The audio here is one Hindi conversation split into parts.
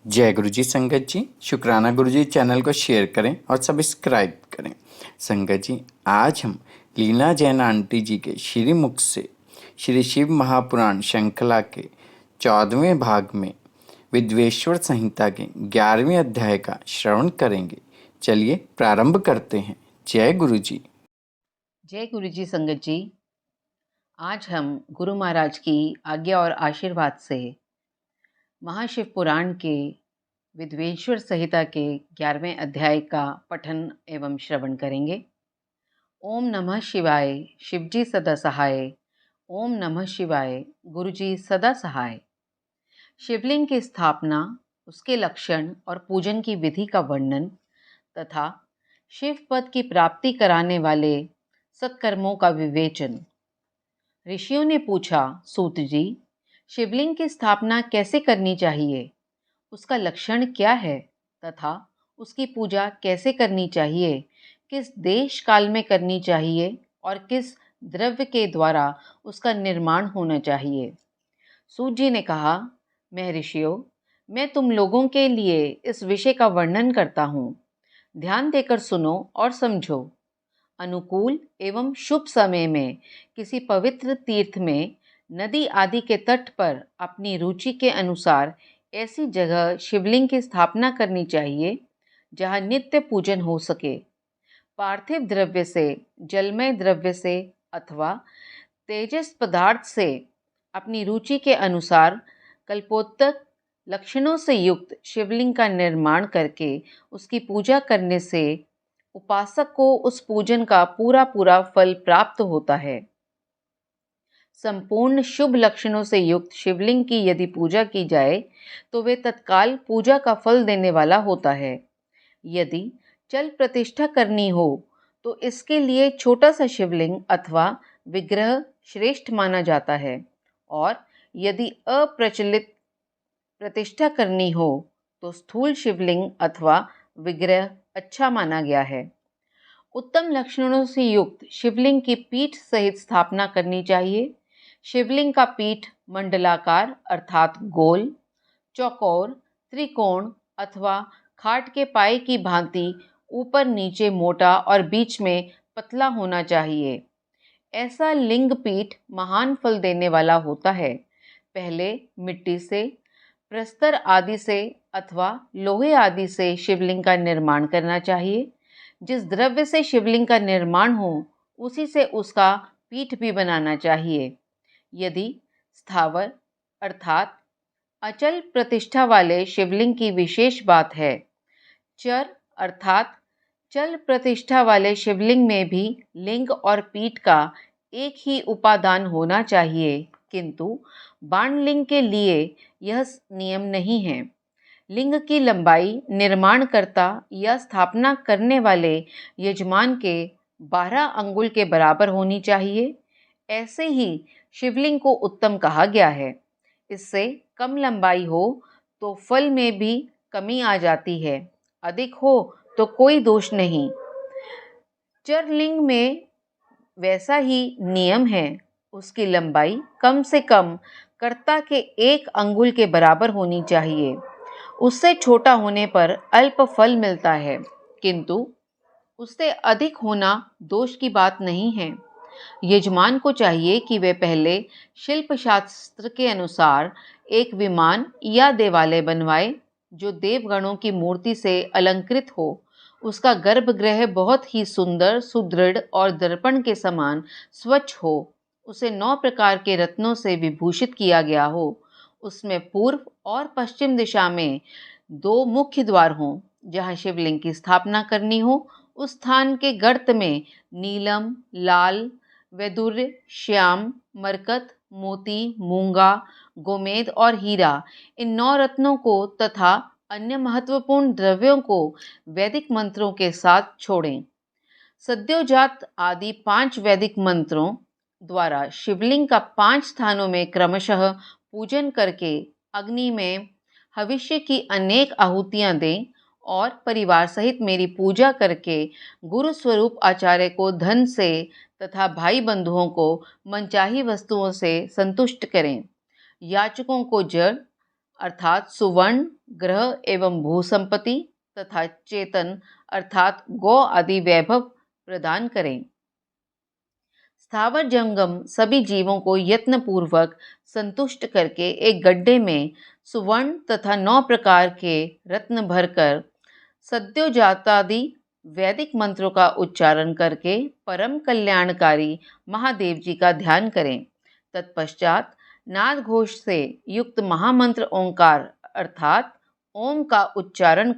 जय गुरु जी संगत जी। शुक्राना गुरु जी, चैनल को शेयर करें और सब्सक्राइब करें। संगत जी, आज हम लीला जैन आंटी जी के श्रीमुख से श्री शिव महापुराण श्रृंखला के 14वें भाग में विद्वेश्वर संहिता के 11वें अध्याय का श्रवण करेंगे। चलिए प्रारंभ करते हैं। जय गुरु जी। जय गुरु जी संगत जी। आज हम गुरु महाराज की आज्ञा और आशीर्वाद से महाशिव पुराण के विद्वेश्वर संहिता के 11वें अध्याय का पठन एवं श्रवण करेंगे। ओम नमः शिवाय, शिवजी सदा सहाय। ओम नमः शिवाय, गुरुजी सदा सहाय। शिवलिंग की स्थापना, उसके लक्षण और पूजन की विधि का वर्णन तथा शिव पद की प्राप्ति कराने वाले सत्कर्मों का विवेचन। ऋषियों ने पूछा, सूत जी, शिवलिंग की स्थापना कैसे करनी चाहिए, उसका लक्षण क्या है तथा उसकी पूजा कैसे करनी चाहिए, किस देश काल में करनी चाहिए और किस द्रव्य के द्वारा उसका निर्माण होना चाहिए। सूत जी ने कहा, महर्षियों, मैं तुम लोगों के लिए इस विषय का वर्णन करता हूँ। ध्यान देकर सुनो और समझो। अनुकूल एवं शुभ समय में किसी पवित्र तीर्थ में, नदी आदि के तट पर अपनी रुचि के अनुसार ऐसी जगह शिवलिंग की स्थापना करनी चाहिए जहाँ नित्य पूजन हो सके। पार्थिव द्रव्य से, जलमय द्रव्य से अथवा तेजस पदार्थ से अपनी रुचि के अनुसार कल्पोत्तर लक्षणों से युक्त शिवलिंग का निर्माण करके उसकी पूजा करने से उपासक को उस पूजन का पूरा फल प्राप्त होता है। संपूर्ण शुभ लक्षणों से युक्त शिवलिंग की यदि पूजा की जाए तो वे तत्काल पूजा का फल देने वाला होता है। यदि चल प्रतिष्ठा करनी हो तो इसके लिए छोटा सा शिवलिंग अथवा विग्रह श्रेष्ठ माना जाता है, और यदि अप्रचलित प्रतिष्ठा करनी हो तो स्थूल शिवलिंग अथवा विग्रह अच्छा माना गया है। उत्तम लक्षणों से युक्त शिवलिंग की पीठ सहित स्थापना करनी चाहिए। शिवलिंग का पीठ मंडलाकार अर्थात गोल, चौकोर, त्रिकोण अथवा खाट के पाए की भांति ऊपर नीचे मोटा और बीच में पतला होना चाहिए। ऐसा लिंग पीठ महान फल देने वाला होता है। पहले मिट्टी से, प्रस्तर आदि से अथवा लोहे आदि से शिवलिंग का निर्माण करना चाहिए। जिस द्रव्य से शिवलिंग का निर्माण हो उसी से उसका पीठ भी बनाना चाहिए। यदि स्थावर अर्थात अचल प्रतिष्ठा वाले शिवलिंग की विशेष बात है। चर अर्थात चल प्रतिष्ठा वाले शिवलिंग में भी लिंग और पीठ का एक ही उपादान होना चाहिए, किंतु बाणलिंग के लिए यह नियम नहीं है। लिंग की लंबाई निर्माणकर्ता या स्थापना करने वाले यजमान के 12 अंगुल के बराबर होनी चाहिए। ऐसे ही शिवलिंग को उत्तम कहा गया है। इससे कम लंबाई हो तो फल में भी कमी आ जाती है, अधिक हो तो कोई दोष नहीं। चरलिंग में वैसा ही नियम है। उसकी लंबाई कम से कम कर्ता के 1 अंगुल के बराबर होनी चाहिए। उससे छोटा होने पर अल्प फल मिलता है, किंतु उससे अधिक होना दोष की बात नहीं है। यजमान को चाहिए कि वे पहले शिल्प शास्त्र के अनुसार एक विमान या देवालय बनवाए जो देवगणों की मूर्ति से अलंकृत हो। उसका गर्भगृह बहुत ही सुंदर, सुदृढ़ और दर्पण के समान स्वच्छ हो। उसे 9 प्रकार के रत्नों से विभूषित किया गया हो। उसमें पूर्व और पश्चिम दिशा में 2 मुख्य द्वार हों। जहाँ शिवलिंग की स्थापना करनी हो उस स्थान के गर्त में नीलम, लाल, वैदुर्य, श्याम, मरकत, मोती, मूंगा, गोमेद और हीरा, इन 9 रत्नों को तथा अन्य महत्वपूर्ण द्रव्यों को वैदिक मंत्रों के साथ छोड़ें। सद्योजात आदि 5 वैदिक मंत्रों द्वारा शिवलिंग का 5 स्थानों में क्रमशः पूजन करके अग्नि में भविष्य की अनेक आहुतियां दें और परिवार सहित मेरी पूजा करके गुरु स्वरूप आचार्य को धन से तथा भाई बंधुओं को मनचाही वस्तुओं से संतुष्ट करें। याचकों को जड़ अर्थात सुवर्ण, ग्रह एवं भूसंपत्ति तथा चेतन अर्थात गौ आदि वैभव प्रदान करें। स्थावर जंगम सभी जीवों को यत्नपूर्वक संतुष्ट करके एक गड्ढे में सुवर्ण तथा 9 प्रकार के रत्न भरकर सद्योजातादि वैदिक मंत्रों का उच्चारण करके परम कल्याणकारी महादेव जी का ध्यान करें। तत्पश्चात नाद घोष से युक्त महामंत्र ओंकार अर्थात ओम का उच्चारण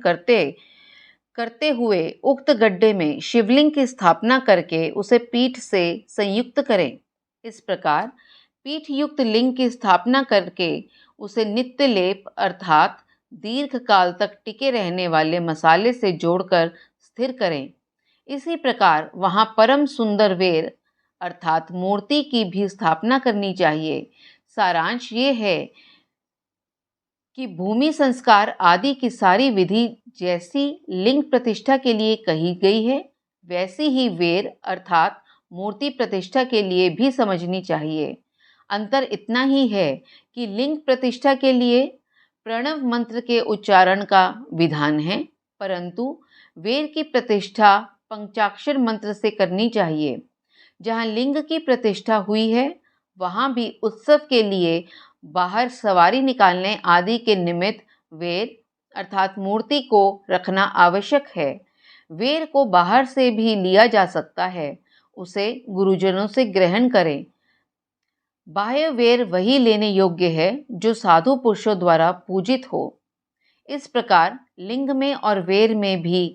करते हुए उक्त गड्ढे में शिवलिंग की स्थापना करके उसे पीठ से संयुक्त करें। इस प्रकार पीठ युक्त लिंग की स्थापना करके उसे नित्य लेप अर्थात दीर्घ काल तक टिके रहने वाले मसाले से जोड़कर स्थिर करें। इसी प्रकार वहाँ परम सुंदर वेर अर्थात मूर्ति की भी स्थापना करनी चाहिए। सारांश ये है कि भूमि संस्कार आदि की सारी विधि जैसी लिंग प्रतिष्ठा के लिए कही गई है, वैसी ही वेर अर्थात मूर्ति प्रतिष्ठा के लिए भी समझनी चाहिए। अंतर इतना ही है कि लिंग प्रतिष्ठा के लिए प्रणव मंत्र के उच्चारण का विधान है, परंतु वेर की प्रतिष्ठा पंचाक्षर मंत्र से करनी चाहिए। जहाँ लिंग की प्रतिष्ठा हुई है, वहाँ भी उत्सव के लिए बाहर सवारी निकालने आदि के निमित्त वेर अर्थात मूर्ति को रखना आवश्यक है। वेर को बाहर से भी लिया जा सकता है, उसे गुरुजनों से ग्रहण करें। बाह्य वेर वही लेने योग्य है जो साधु पुरुषों द्वारा पूजित हो। इस प्रकार लिंग में और वेर में भी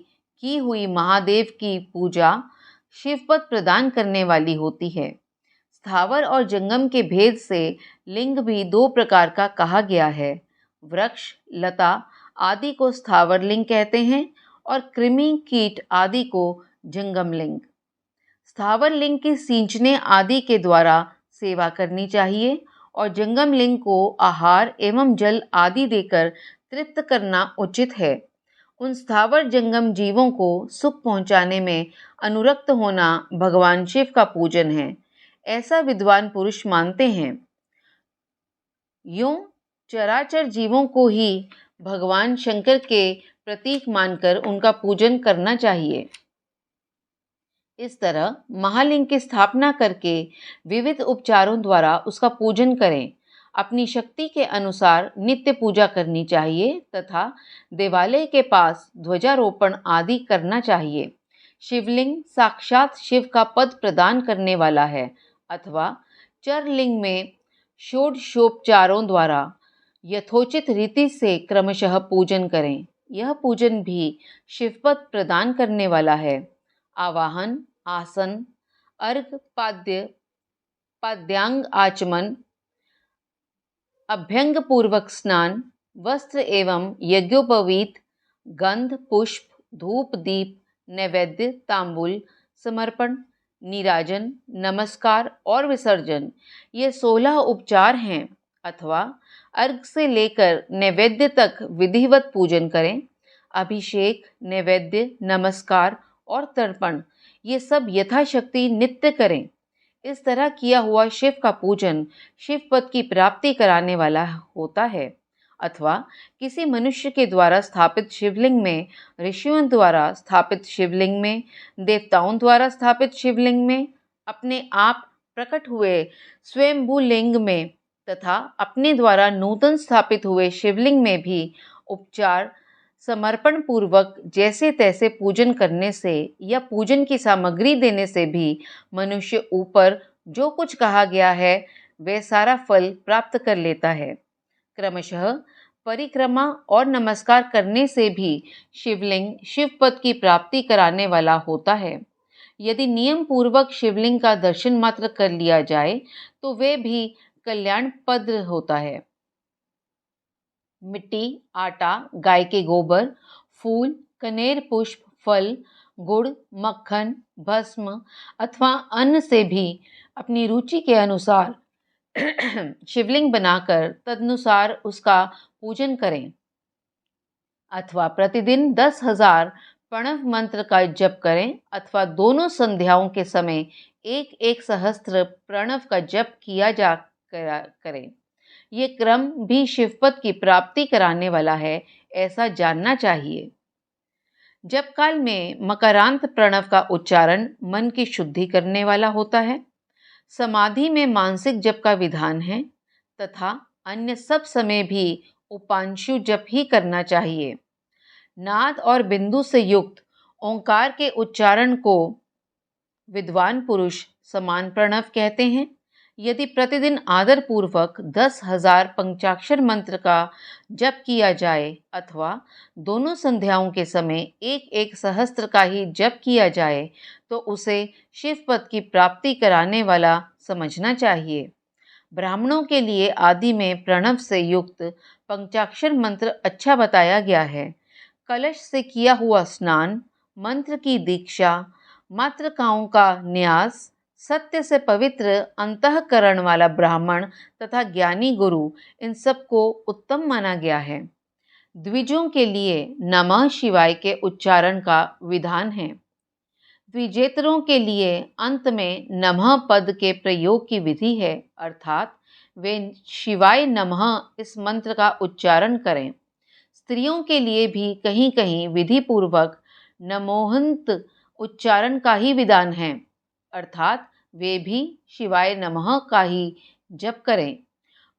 की हुई महादेव की पूजा शिवपद प्रदान करने वाली होती है। स्थावर और जंगम के भेद से लिंग भी 2 प्रकार का कहा गया है। वृक्ष, लता आदि को स्थावर लिंग कहते हैं और कृमि, कीट आदि को जंगम लिंग। स्थावर लिंग की सींचने आदि के द्वारा सेवा करनी चाहिए और जंगम लिंग को आहार एवं जल आदि देकर तृप्त करना उचित है। उन स्थावर जंगम जीवों को सुख पहुंचाने में अनुरक्त होना भगवान शिव का पूजन है, ऐसा विद्वान पुरुष मानते हैं। यूं चराचर जीवों को ही भगवान शंकर के प्रतीक मानकर उनका पूजन करना चाहिए। इस तरह महालिंग की स्थापना करके विविध उपचारों द्वारा उसका पूजन करें। अपनी शक्ति के अनुसार नित्य पूजा करनी चाहिए तथा देवालय के पास ध्वजारोपण आदि करना चाहिए। शिवलिंग साक्षात शिव का पद प्रदान करने वाला है अथवा चरलिंग में षोडशोपचारों द्वारा यथोचित रीति से क्रमशः पूजन करें। यह पूजन भी शिवपद प्रदान करने वाला है। आवाहन, आसन, अर्घ, पाद्यांग आचमन, अभ्यंग पूर्वक स्नान, वस्त्र एवं यज्ञोपवीत, गंध, पुष्प, धूप, दीप, नैवेद्य, तांबूल, समर्पण, नीराजन, नमस्कार और विसर्जन ये 16 उपचार हैं अथवा अर्घ से लेकर नैवेद्य तक विधिवत पूजन करें। अभिषेक, नैवेद्य, नमस्कार और तर्पण ये सब यथाशक्ति नित्य करें। इस तरह किया हुआ शिव का पूजन शिव पद की प्राप्ति कराने वाला होता है। अथवा किसी मनुष्य के द्वारा स्थापित शिवलिंग में, ऋषियों द्वारा स्थापित शिवलिंग में, देवताओं द्वारा स्थापित शिवलिंग में, अपने आप प्रकट हुए स्वयंभू लिंग में तथा अपने द्वारा नूतन स्थापित हुए शिवलिंग में भी उपचार समर्पण पूर्वक जैसे तैसे पूजन करने से या पूजन की सामग्री देने से भी मनुष्य ऊपर जो कुछ कहा गया है वह सारा फल प्राप्त कर लेता है। क्रमशः परिक्रमा और नमस्कार करने से भी शिवलिंग शिवपद की प्राप्ति कराने वाला होता है। यदि नियम पूर्वक शिवलिंग का दर्शन मात्र कर लिया जाए तो वे भी कल्याण पद होता है। मिट्टी, आटा, गाय के गोबर, फूल, कनेर पुष्प, फल, गुड़, मक्खन, भस्म अथवा अन्न से भी अपनी रुचि के अनुसार शिवलिंग बनाकर तदनुसार उसका पूजन करें। अथवा प्रतिदिन 10,000 प्रणव मंत्र का जप करें अथवा दोनों संध्याओं के समय 1-1 सहस्त्र प्रणव का जप किया जा करें। ये क्रम भी शिवपद की प्राप्ति कराने वाला है, ऐसा जानना चाहिए। जप काल में मकरांत प्रणव का उच्चारण मन की शुद्धि करने वाला होता है। समाधि में मानसिक जप का विधान है तथा अन्य सब समय भी उपांशु जप ही करना चाहिए। नाद और बिंदु से युक्त ओंकार के उच्चारण को विद्वान पुरुष समान प्रणव कहते हैं। यदि प्रतिदिन आदर पूर्वक 10,000 पंचाक्षर मंत्र का जप किया जाए अथवा दोनों संध्याओं के समय एक एक सहस्त्र का ही जप किया जाए तो उसे शिवपद की प्राप्ति कराने वाला समझना चाहिए। ब्राह्मणों के लिए आदि में प्रणव से युक्त पंचाक्षर मंत्र अच्छा बताया गया है। कलश से किया हुआ स्नान, मंत्र की दीक्षा, मातृकाओं का न्यास, सत्य से पवित्र अंतःकरण वाला ब्राह्मण तथा ज्ञानी गुरु, इन सबको उत्तम माना गया है। द्विजों के लिए नमः शिवाय के उच्चारण का विधान है। द्विजेतरों के लिए अंत में नमः पद के प्रयोग की विधि है, अर्थात वे शिवाय नमः इस मंत्र का उच्चारण करें। स्त्रियों के लिए भी कहीं कहीं विधि पूर्वक नमोहंत उच्चारण का ही विधान है, अर्थात वे भी शिवाय नमः का ही जप करें।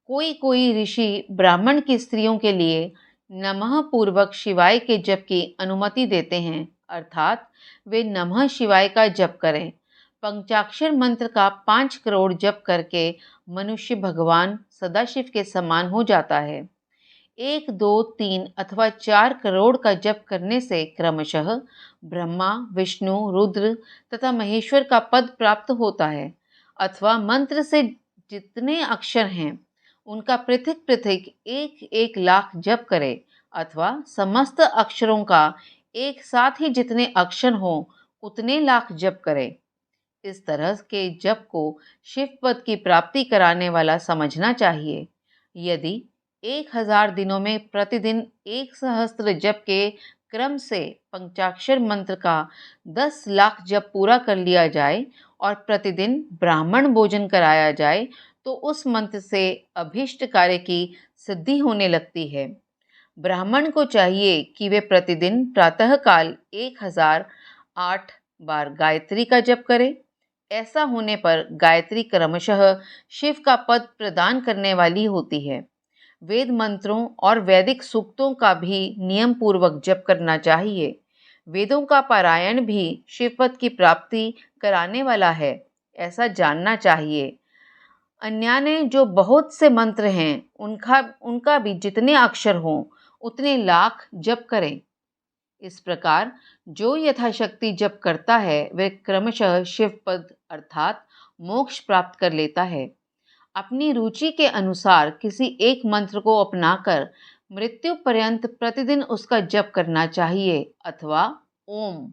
कोई कोई ऋषि ब्राह्मण की स्त्रियों के लिए नमः पूर्वक शिवाय के जप की अनुमति देते हैं, अर्थात वे नमः शिवाय का जप करें। पंचाक्षर मंत्र का 5 करोड़ जप करके मनुष्य भगवान सदाशिव के समान हो जाता है। 1, 2, 3 अथवा 4 करोड़ का जप करने से क्रमशः ब्रह्मा, विष्णु, रुद्र तथा महेश्वर का पद प्राप्त होता है। अथवा मंत्र से जितने अक्षर हैं उनका पृथक पृथक 1-1 लाख जप करे, अथवा समस्त अक्षरों का एक साथ ही जितने अक्षर हों उतने लाख जप करे। इस तरह के जप को शिवपद की प्राप्ति कराने वाला समझना चाहिए। यदि 1000 दिनों में प्रतिदिन 1 सहस्त्र जप के क्रम से पंचाक्षर मंत्र का 10 लाख जप पूरा कर लिया जाए और प्रतिदिन ब्राह्मण भोजन कराया जाए तो उस मंत्र से अभीष्ट कार्य की सिद्धि होने लगती है। ब्राह्मण को चाहिए कि वे प्रतिदिन प्रातःकाल 1008 बार गायत्री का जप करे। ऐसा होने पर गायत्री क्रमशः शिव का पद प्रदान करने वाली होती है। वेद मंत्रों और वैदिक सूक्तों का भी नियम पूर्वक जप करना चाहिए। वेदों का पारायण भी शिवपद की प्राप्ति कराने वाला है, ऐसा जानना चाहिए। अन्यान्य जो बहुत से मंत्र हैं उनका भी जितने अक्षर हों उतने लाख जप करें। इस प्रकार जो यथाशक्ति जप करता है वह क्रमशः शिवपद अर्थात मोक्ष प्राप्त कर लेता है। अपनी रुचि के अनुसार किसी एक मंत्र को अपनाकर मृत्यु पर्यंत प्रतिदिन उसका जप करना चाहिए, अथवा ओम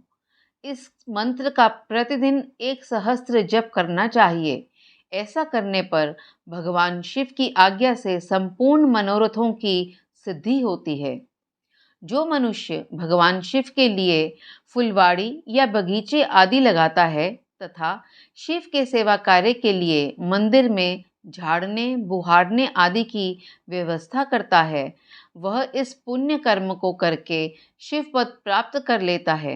इस मंत्र का प्रतिदिन 1 सहस्त्र जप करना चाहिए। ऐसा करने पर भगवान शिव की आज्ञा से संपूर्ण मनोरथों की सिद्धि होती है। जो मनुष्य भगवान शिव के लिए फुलवाड़ी या बगीचे आदि लगाता है तथा शिव के सेवा कार्य के लिए मंदिर में झाड़ने बुहारने आदि की व्यवस्था करता है, वह इस पुण्य कर्म को करके शिव पद प्राप्त कर लेता है।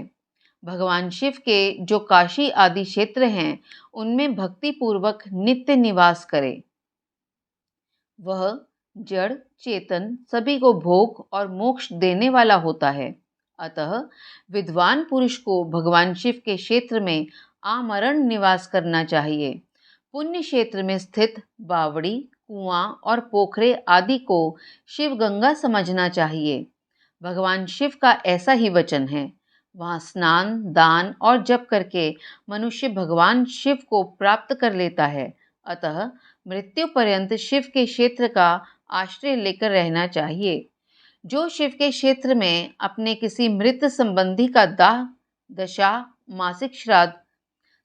भगवान शिव के जो काशी आदि क्षेत्र हैं उनमें भक्ति पूर्वक नित्य निवास करे। वह जड़ चेतन सभी को भोग और मोक्ष देने वाला होता है। अतः विद्वान पुरुष को भगवान शिव के क्षेत्र में आमरण निवास करना चाहिए। पुण्य क्षेत्र में स्थित बावड़ी, कुआं और पोखरे आदि को शिव गंगा समझना चाहिए। भगवान शिव का ऐसा ही वचन है। वहाँ स्नान, दान और जप करके मनुष्य भगवान शिव को प्राप्त कर लेता है। अतः मृत्यु पर्यंत शिव के क्षेत्र का आश्रय लेकर रहना चाहिए। जो शिव के क्षेत्र में अपने किसी मृत संबंधी का दाह, दशा, मासिक श्राद्ध,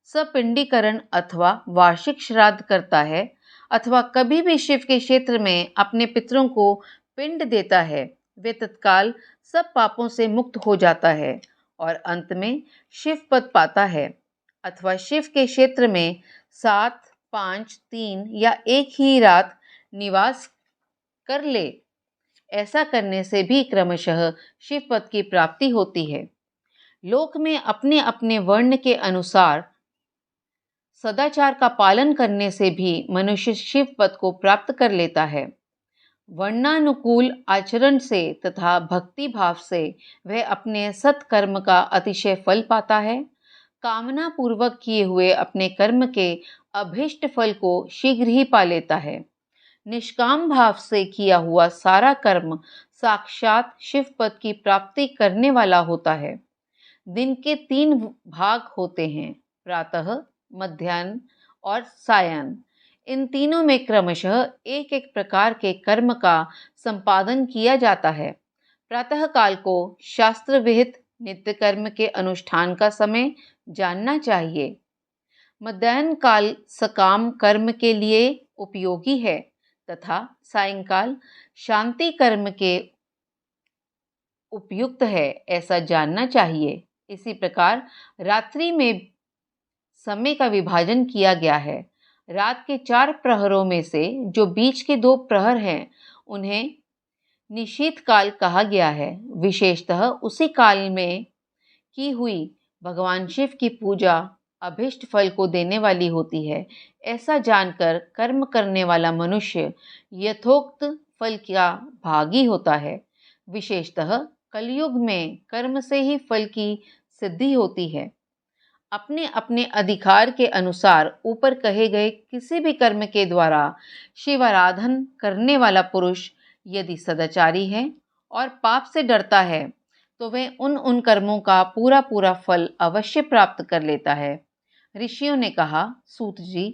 सपिंडीकरण अथवा वार्षिक श्राद्ध करता है, अथवा कभी भी शिव के क्षेत्र में अपने पितरों को पिंड देता है, वे तत्काल सब पापों से मुक्त हो जाता है और अंत में शिव पद पाता है। अथवा शिव के क्षेत्र में 7, 5, 3 या एक ही रात निवास कर ले। ऐसा करने से भी क्रमशः शिव पद की प्राप्ति होती है। लोक में अपने अपने वर्ण के अनुसार सदाचार का पालन करने से भी मनुष्य शिव पद को प्राप्त कर लेता है। वर्णानुकूल आचरण से तथा भक्ति भाव से वह अपने सत्कर्म का अतिशय फल पाता है। कामना पूर्वक किए हुए अपने कर्म के अभीष्ट फल को शीघ्र ही पा लेता है। निष्काम भाव से किया हुआ सारा कर्म साक्षात शिव पद की प्राप्ति करने वाला होता है। दिन के 3 भाग होते हैं, प्रातः, मध्याह्न और सायं। इन तीनों में क्रमशः एक एक प्रकार के कर्म का संपादन किया जाता है। प्रातः काल को शास्त्र विहित नित्य कर्म के अनुष्ठान का समय जानना चाहिए। मध्याह्न काल सकाम कर्म के लिए उपयोगी है तथा सायंकाल शांति कर्म के उपयुक्त है, ऐसा जानना चाहिए। इसी प्रकार रात्रि में समय का विभाजन किया गया है। रात के 4 प्रहरों में से जो बीच के 2 प्रहर हैं, उन्हें निशीथ काल कहा गया है। विशेषतः उसी काल में की हुई भगवान शिव की पूजा अभिष्ट फल को देने वाली होती है। ऐसा जानकर कर्म करने वाला मनुष्य यथोक्त फल का भागी होता है। विशेषतः कलयुग में कर्म से ही फल की सिद्धि होती है। अपने अपने अधिकार के अनुसार ऊपर कहे गए किसी भी कर्म के द्वारा शिवाराधन करने वाला पुरुष यदि सदाचारी है और पाप से डरता है तो वह उन कर्मों का पूरा पूरा फल अवश्य प्राप्त कर लेता है। ऋषियों ने कहा, सूत जी,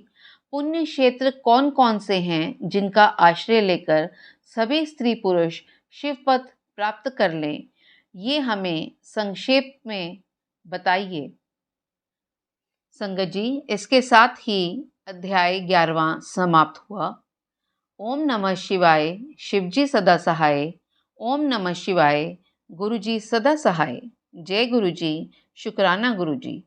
पुण्य क्षेत्र कौन कौन से हैं जिनका आश्रय लेकर सभी स्त्री पुरुष शिव पद प्राप्त कर लें, ये हमें संक्षेप में बताइए। संगत जी, इसके साथ ही अध्याय 11वां समाप्त हुआ। ओम नमः शिवाय। शिवजी सदा सहाय। ओम नमः शिवाय। गुरुजी सदा सहाय। जय गुरुजी। शुक्राना गुरुजी।